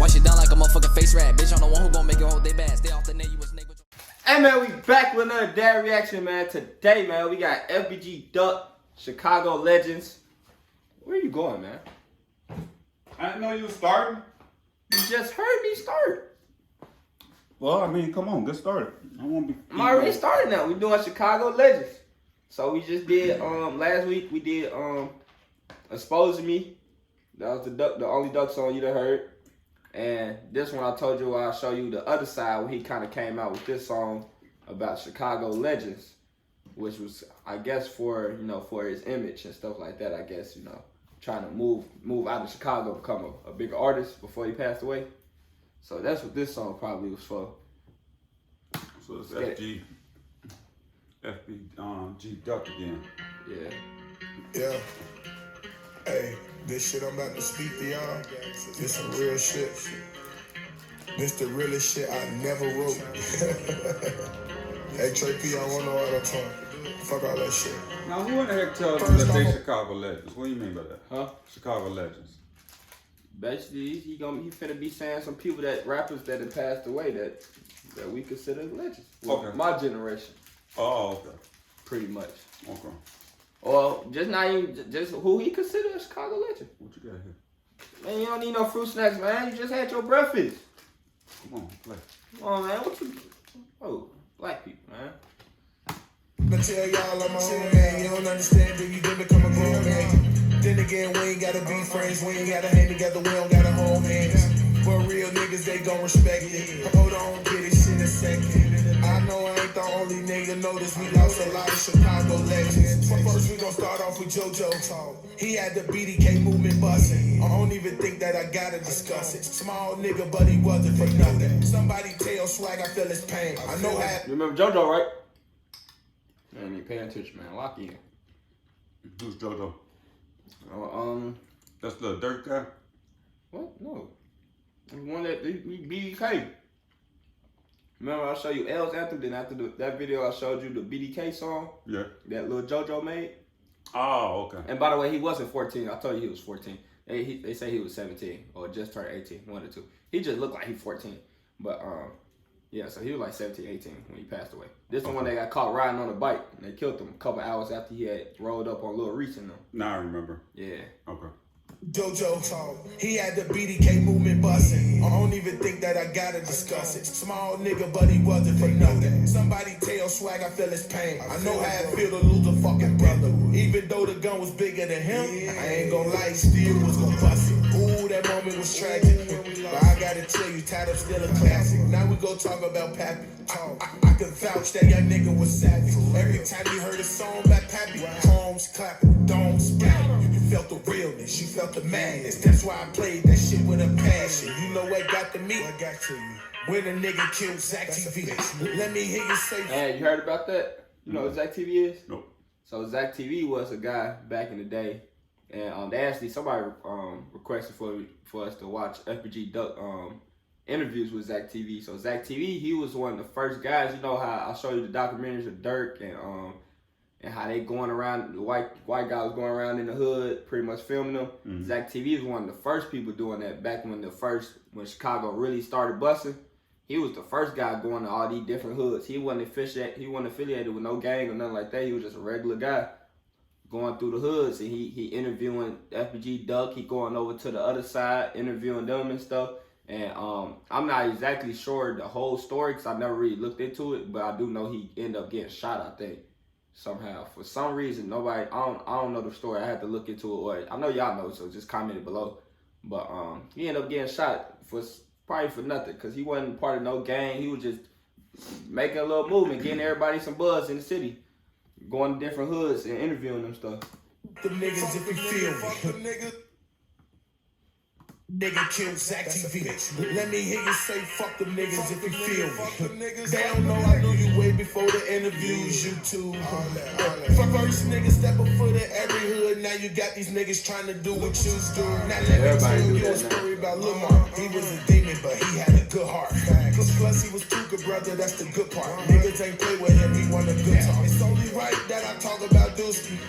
Wash it down like a motherfucking face rat. Bitch, I'm the one who gon' make it hold they bad. Stay off the net, you a snake with your... Hey man, we back with another dad reaction, man. Today, man, we got FBG Duck, Chicago Legends. Where you going, man? I didn't know you was starting. You just heard me start. Well, I mean, come on, get started. I won't be. I'm already started now. We doing Chicago Legends. So we just did last week we did Exposing Me. That was the only Duck song you done heard. And this one I told you I'll show you the other side when he kind of came out with this song about Chicago Legends, which was, I guess, for for his image and stuff like that. I guess, trying to move out of Chicago, become a bigger artist before he passed away. So that's what this song probably was for. So it's FBG Duck again. Yeah. Yeah. Hey, this shit I'm about to speak to y'all, this some real shit. This the realest shit I never wrote. Hey, Trey P, I wanna know all the time. Fuck all that shit. Now, who in the heck tells you that they Chicago Legends? What do you mean by that? Huh? Chicago Legends. Basically, he finna be saying some people, that rappers that have passed away that we consider legends. Well, Okay. My generation. Oh, okay. Pretty much. Okay. Or just not even just who he considered a Chicago legend. What you got here? Man, you don't need no fruit snacks, man. You just had your breakfast. Come on, play. Come on, man. What you? Oh, black people, man. I tell y'all I'm my own man. You don't understand till you did become a grown man. Then again, we ain't gotta be friends. We ain't gotta hang together. We don't gotta hold hands. But real niggas, they gon' respect it. Hold on, get this shit in a second. I know I ain't the only nigga. Notice we lost a lot of Chicago legends. But first we gon' start off with JoJo. He had the BDK movement bustin'. I don't even think that I gotta discuss it. Small nigga, but he wasn't for nothing. Somebody tell Swag I feel his pain. I know how. You remember JoJo, right? Man, you paying attention, man. Lock in. Who's JoJo? Oh, That's the dirt guy? what? No. The one that BDK. Remember I showed you L's anthem, then after that video I showed you the BDK song? Yeah. That little JoJo made? Oh, okay. And by the way, he wasn't 14. I told you he was 14. They say he was 17 or just turned 18, one or two. He just looked like he 14. But yeah, so he was like 17, 18 when he passed away. This is the one that got caught riding on a bike and they killed him a couple hours after he had rolled up on Lil Reese and them. Now I remember. Yeah. Okay. JoJo, he had the BDK movement bustin'. I don't even think that I gotta discuss it. Small nigga, but he wasn't for nothing. Somebody tell Swag I feel his pain. I know how it feel to lose a fucking brother. Even though the gun was bigger than him, I ain't gon' lie, he still was gon' bust it. Ooh, that moment was tragic. But I gotta tell you, Tied Up still a classic. Now we gon' talk about Pappy. I can vouch that young nigga was savage. Every time you heard a song about Pappy, homes clapping, domes spouting. You felt the realness, you felt the madness. That's why I played that shit with a passion. You know what got to me? What got to you? When a nigga killed Zach TV. Let me hear you say. Hey, you heard about that? You know what Zach TV is? Nope. So Zach TV was a guy back in the day, and they actually somebody requested for us to watch FBG Duck interviews with Zach TV. So Zach TV, he was one of the first guys. You know how I show you the documentaries of Dirk and how they going around, the white guy was going around in the hood, pretty much filming them. Mm-hmm. Zach TV was one of the first people doing that back when Chicago really started busting. He was the first guy going to all these different hoods. He wasn't affiliated with no gang or nothing like that. He was just a regular guy going through the hoods, and he interviewing FBG Duck. He going over to the other side, interviewing them and stuff. And I'm not exactly sure the whole story because I never really looked into it, but I do know he ended up getting shot, I think, somehow. For some reason, I don't know the story. I had to look into it, or I know y'all know, so just comment it below. But he ended up getting shot probably for nothing because he wasn't part of no gang. He was just making a little movement, getting everybody some buzz in the city, going to different hoods and interviewing them stuff. The niggas if you feel me. Nigga killed Zach TV. Let me hear you say fuck them niggas if you feel me. They don't know I knew you way before the interviews, you too. First nigga step a foot in every hood. Now you got these niggas trying to do what you do. Now let me tell you a story about Lil Mark. He was a demon, but he had a good heart. Plus he was too good, brother, that's the good part. Niggas ain't play with him, he want a good talk. It's only right that I talk about Dusky.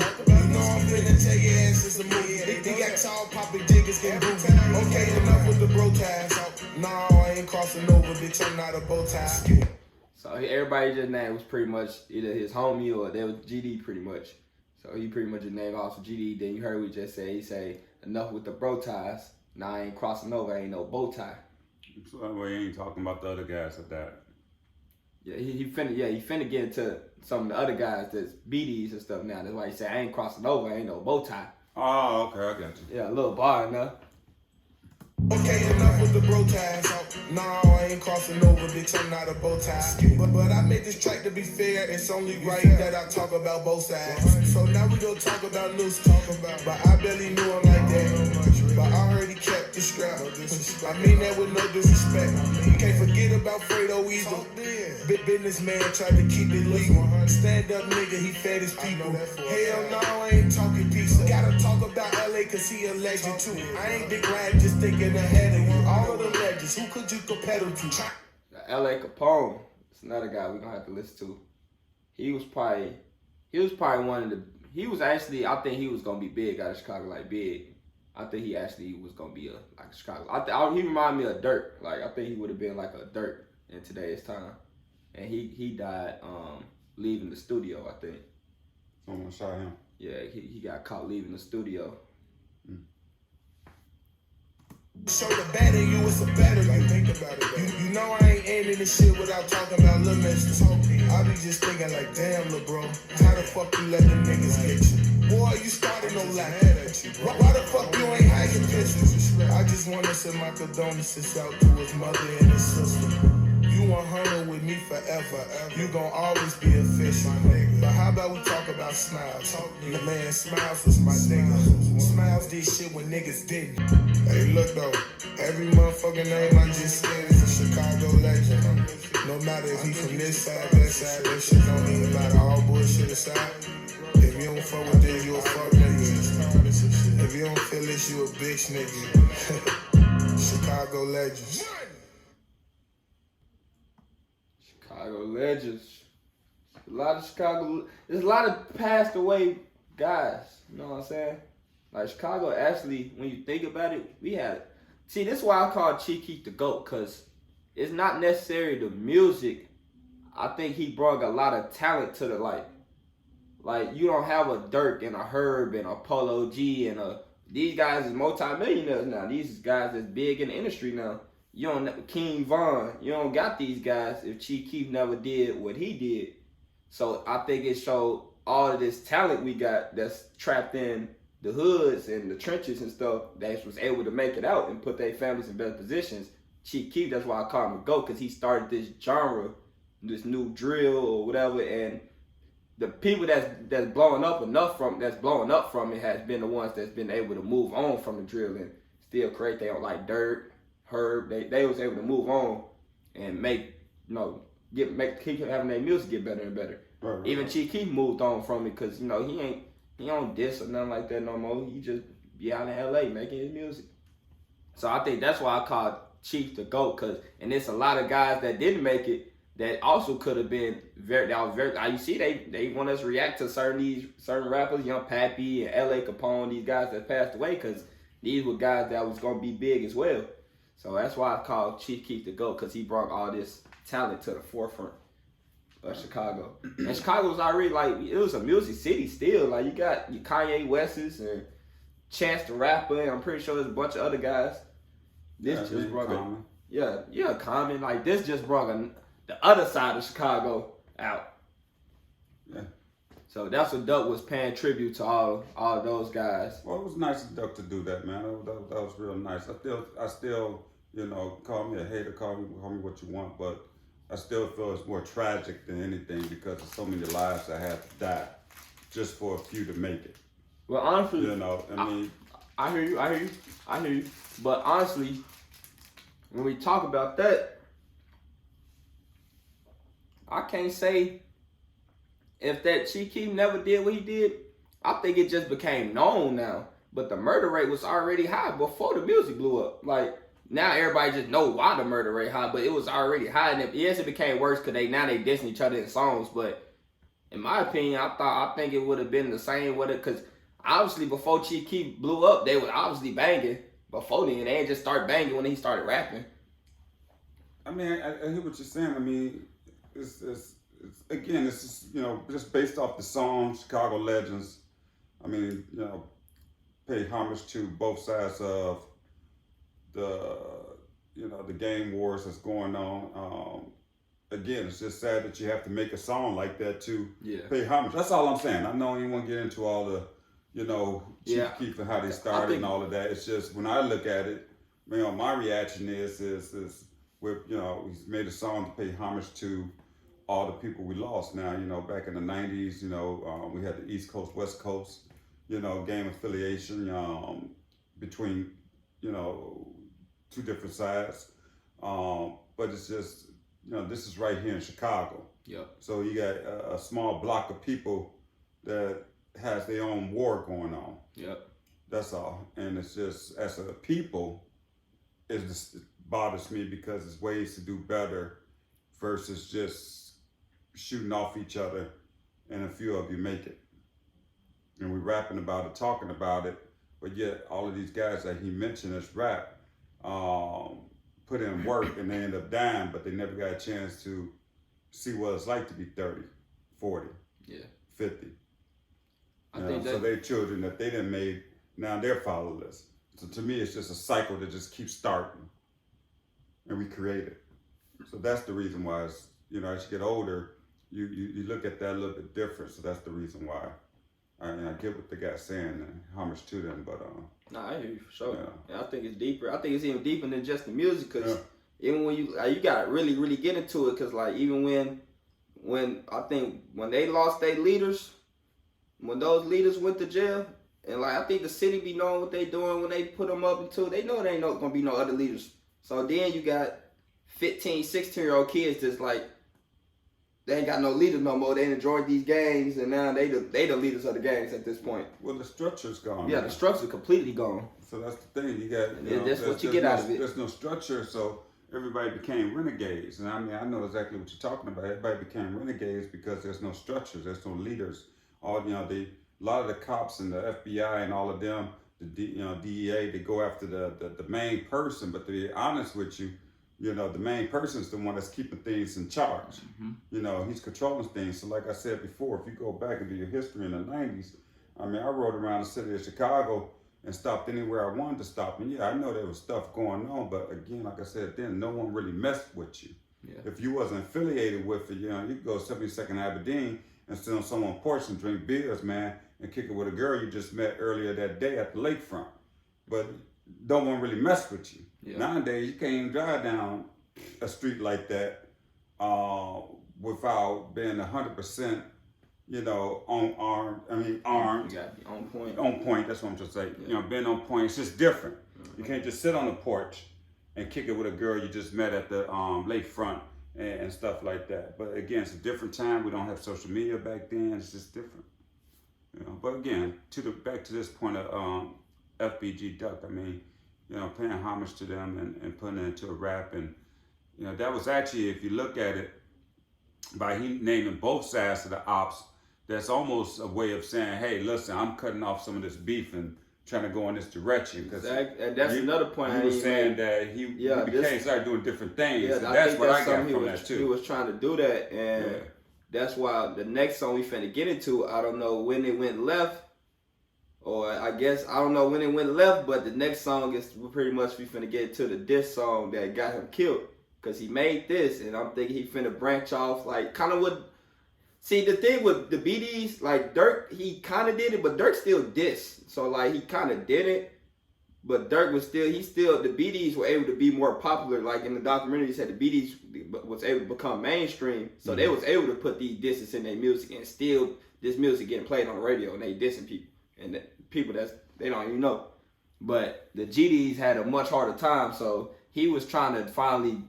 You know I'm finna tell your ass it's a movie. He got tall popping niggas getting goofy. Okay, enough with the bro tag. No, I ain't crossing over, bitch, I'm not a bow tie. So everybody just named was pretty much either his homie or they was GD pretty much. So he pretty much just named also GD. Then you heard what he just said. He say, enough with the bro ties. Now I ain't crossing over, ain't no bow tie. So that way he ain't talking about the other guys at that. Yeah, he finna get into some of the other guys that's BDs and stuff now. That's why he said I ain't crossing over, ain't no bow tie. Oh, okay, I got you. Yeah, a little bar enough. Okay, enough with the bro ties. No, I ain't crossing over, bitch, I'm not a bow tie. But I made this track to be fair. It's only right that I talk about both sides. So now we gon' talk about news, but I barely knew him like that. But I heard he kept the strap. I mean that with no disrespect. Can't forget about Fredo either. Big businessman tried to keep it legal. Stand up nigga, he fed his people. Hell no, I ain't talking pizza. Gotta talk about LA cause he a legend too. I ain't big rap, just thinking ahead of you. All of the legends, who could you compare to? LA Capone, it's another guy we gonna have to listen to. He was probably one of the, I think he was gonna be big out of Chicago, like big. I think he actually was gonna be like a Chicago. He remind me of Dirt. Like I think he would have been like a Dirt in today's time. And he died leaving the studio, I think. Someone shot him. Yeah, he got caught leaving the studio. So the better you, it's a better you. Think about it. You know I ain't ending this shit without talking about Lil Mister. I be just thinking like, damn, lil' bro, how the fuck you let them niggas get you? Boy, you started no lack. Why the fuck you ain't had your pictures? I just wanna send my condolences out to his mother and his sister. You 100 with me forever. You gon' always be official. But how about we talk about Smiles? The man Smiles was my nigga. Smiles did shit when niggas didn't. Hey, look though, every motherfucking name I just said is a Chicago legend. No matter if he from this side, that side, that shit don't even matter. All bullshit aside. If you don't fuck with this, you a fuck nigga. If you don't feel this, you a bitch nigga. Chicago legends. Chicago legends. There's a lot of passed away guys. You know what I'm saying? Like Chicago, actually, when you think about it, see, this is why I call Chief Keef the GOAT, because it's not necessarily the music. I think he brought a lot of talent to the light. Like, you don't have a Dirk and a Herb and a Polo G these guys is multi-millionaires now. These guys is big in the industry now. You don't, King Von, you don't got these guys if Chief Keef never did what he did. So I think it showed all of this talent we got that's trapped in the hoods and the trenches and stuff that was able to make it out and put their families in better positions. Chief Keef, that's why I call him a GOAT, because he started this genre, this new drill or whatever, and the people that's blowing up from it has been the ones that's been able to move on from the drill and still create their own, like Dirt, Herb. They was able to move on and keep having their music get better and better. Right. Even Chief Keef moved on from it because he don't diss or nothing like that no more. He just be out in LA making his music. So I think that's why I called Chief the GOAT, and there's a lot of guys that didn't make it that also could have been you see they want us to react to certain rappers, Young Pappy and LA Capone, these guys that passed away, because these were guys that was gonna be big as well. So that's why I called Chief Keef the GOAT, because he brought all this talent to the forefront of Chicago. And Chicago was already it was a music city still. Like you got your Kanye West's and Chance the Rapper, and I'm pretty sure there's a bunch of other guys. This just brought Common. Common. Like this just brought the other side of Chicago out. Yeah. So that's what Duck was paying tribute to all those guys. Well, it was nice of Duck to do that, man. That was real nice. I still, call me a hater, call me what you want, but I still feel it's more tragic than anything because of so many lives that have to die just for a few to make it. Well, honestly, I hear you. But honestly, when we talk about that, I can't say if that Chief Keef never did what he did. I think it just became known now. But the murder rate was already high before the music blew up. Like, now everybody just know why the murder rate high, but it was already high. And yes, it became worse because they dissing each other in songs. But in my opinion, I think it would have been the same with it, because obviously before Chief Keef blew up, they were obviously banging. Before then, they didn't just start banging when he started rapping. I mean, I hear what you're saying. I mean, it's again, it's just, just based off the song Chicago Legends. I mean, pay homage to both sides of the, the gang wars that's going on. Again, it's just sad that you have to make a song like that to pay homage. That's all I'm saying. I know you want to get into all the, Chief Keef and how they started and all of that. It's just when I look at it, my reaction is with he's made a song to pay homage to all the people we lost. Now, back in the '90s, we had the East Coast, West Coast, game affiliation between two different sides. But it's just this is right here in Chicago. Yep. So you got a small block of people that has their own war going on. Yep. That's all. And it's just, as a people, it bothers me because it's ways to do better versus just shooting off each other and a few of you make it. And we're rapping about it, talking about it, but yet all of these guys that he mentioned as rap, put in work and they end up dying, but they never got a chance to see what it's like to be 30, 40, 50. So their children that they didn't made, now they're fatherless. So to me, it's just a cycle that just keeps starting and we create it. So that's the reason why it's, as you get older, you look at that a little bit different. So that's the reason why. I get what the guy's saying and how much to them, but I hear you for sure. Yeah. And I think it's deeper. I think it's even deeper than just the music, because even when you gotta really, really get into it, because like even when I think when they lost their leaders, when those leaders went to jail, and like I think the city be knowing what they doing when they put them up into it. They know there ain't gonna be no other leaders. So then you got 15, 16-year-old kids that's like, they ain't got no leaders no more. They enjoyed these gangs, and now they the leaders of the gangs at this point. Well, the structure's gone. Yeah, the structure's completely gone. So that's the thing. You got that's what you get out of it. There's no structure, so everybody became renegades. And I mean, I know exactly what you're talking about. Everybody became renegades because there's no structures, there's no leaders. All a lot of the cops and the FBI and all of them, the DEA, they go after the main person. But to be honest with you, the main person is the one that's keeping things in charge. Mm-hmm. He's controlling things. So like I said before, if you go back into your history in the 90s, I mean, I rode around the city of Chicago and stopped anywhere I wanted to stop. And yeah, I know there was stuff going on, but again, like I said, then no one really messed with you. Yeah. If you wasn't affiliated with it, you could go 72nd Aberdeen and sit on someone's porch and drink beers, man, and kick it with a girl you just met earlier that day at the lakefront. But no one really mess with you. Yeah. Nowadays, you can't even drive down a street like that without being 100%, armed. You got to be on point. On point, that's what I'm trying to say. Yeah. Being on point, it's just different. Mm-hmm. You can't just sit on the porch and kick it with a girl you just met at the lakefront and stuff like that. But again, it's a different time. We don't have social media back then. It's just different. But again, back to this point of FBG Duck, I mean, paying homage to them and putting it into a rap. And, that was actually, if you look at it, by he naming both sides of the ops, that's almost a way of saying, hey, listen, I'm cutting off some of this beef and trying to go in this direction. And that's another point. He was saying that he started doing different things. Yeah, that's what I got from that too. He was trying to do that, and that's why the next song we finna get into, I don't know when it went left, or I guess I don't know when it went left, but the next song is pretty much we finna get to the diss song that got him killed, because he made this, and I'm thinking he finna branch off like kind of what. See, the thing with the BDs, like Dirk, he kind of did it, but Dirk still dissed. So like he kind of did it, but Dirk was still, the BDs were able to be more popular. Like in the documentary, he said the BDs was able to become mainstream. So they was able to put these disses in their music, and still this music getting played on the radio, and they dissing people. And people they don't even know. But the GDs had a much harder time, so he was trying to finally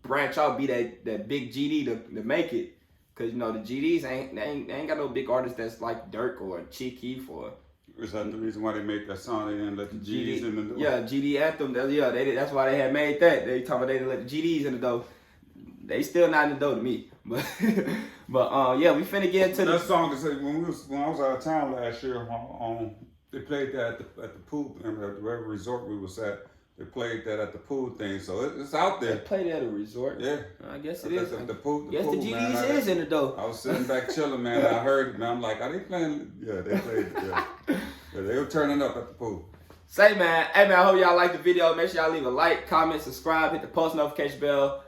branch out, be that big GD to make it. Cause the GDs they ain't got no big artists that's like Dirk or Chief Keef or. Is that the reason why they made that song? They didn't let the GDs in the door. Yeah, GD anthem. That's why they had made that. They talking about they didn't let the GDs in the door. They still not in the door to me. But we finna get into that song. When I was out of town last year, they played that at the pool, at whatever resort we was at They played that at the pool thing, so it's out They there. played at a resort. Yeah. I guess it That's is. the pool. Yes, the man, GDs is in it though. I was sitting back chilling, man. I heard it, man. I'm like, are they playing? Yeah, they played. Yeah, they were turning up at the pool. Say, man. Hey, man, I hope y'all like the video. Make sure y'all leave a like, comment, subscribe, hit the post notification bell.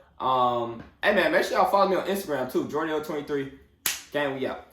Hey, man, make sure y'all follow me on Instagram, too. Jordan23. Gang, we out.